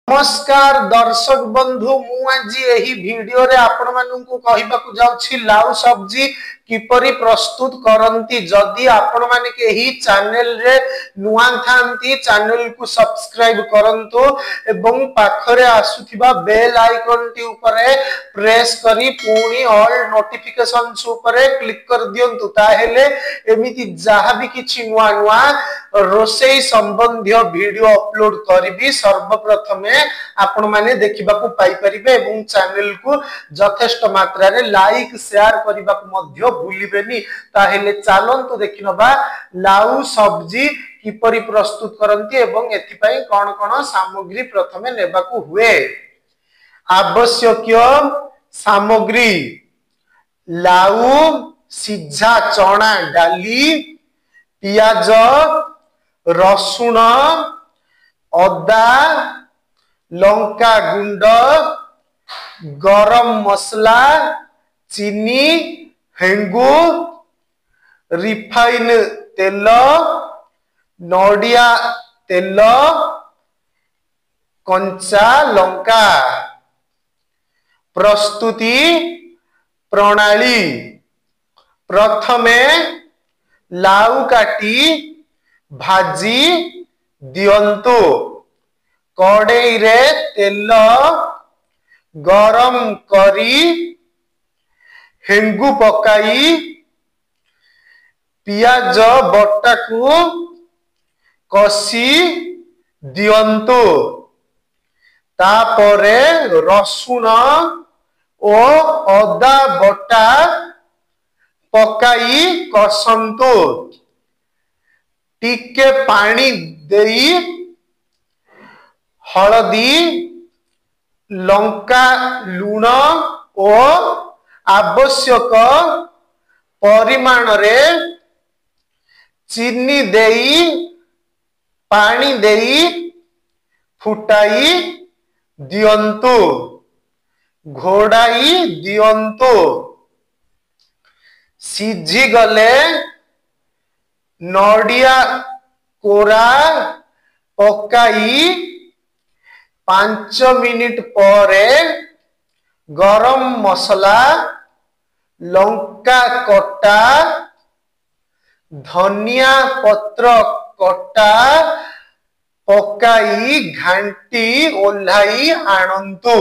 नमस्कार दर्शक बंधु मु आज यही वीडियो रे आपण मानू कहबाकू जाउछि लाउ सब्जी किपरि प्रस्तुत करंती। जदि आपण माने केही चैनल रे नुआ थांती चैनल को सब्सक्राइब करंतु एवं पाखरे आसुथिबा बेल आइकन टी ऊपरे प्रेस करी पुणी ऑल नोटिफिकेशंस ऊपरे क्लिक कर दियंतु। ताहेले एमिति जहा भी किछि नुआ नुआ रोसेई संबंधी वीडियो अपलोड करबी सर्वप्रथमे आपण माने देखिबा को पाई परिबे एवं चैनल को यथेष्ट मात्रा रे लाइक शेयर करबा को मध्य भूलिबेनी। ताहेले चालंतु देखिनबा लाउ सब्जी किपरि प्रस्तुत करंती एवं एथि पई कोन कोन सामग्री प्रथमे नेबा को हुए। आवश्यक सामग्री लाउ सिझा चना डाली पियाज रसुण अदा लंका गुंड गरम मसला चीनी हेंगू रिफाइन तेल नडिया तेल कंचा लंका। प्रस्तुति प्रणाली प्रथमे लाउ काटी भाजी दियंतु। कड़ाई रे तेल गरम करी हेंगू पकाई पियाज बट्टा को कसी दियंतु। तापरे रसुण ओ अदा बट्टा पकाई कसंतु। टिके पानी देई हलदी लंका लूण ओ आवश्यक परिमाण रे चीनी देई पानी देई फुटाई दियंतु घोड़ाई दियंतु। सिझी गले नडिया कोरा पकाई 5 मिनिट परे गरम मसला लंका कटा धनिया पत्र कटा पकाई घांटी ओल्हाई आणंतु।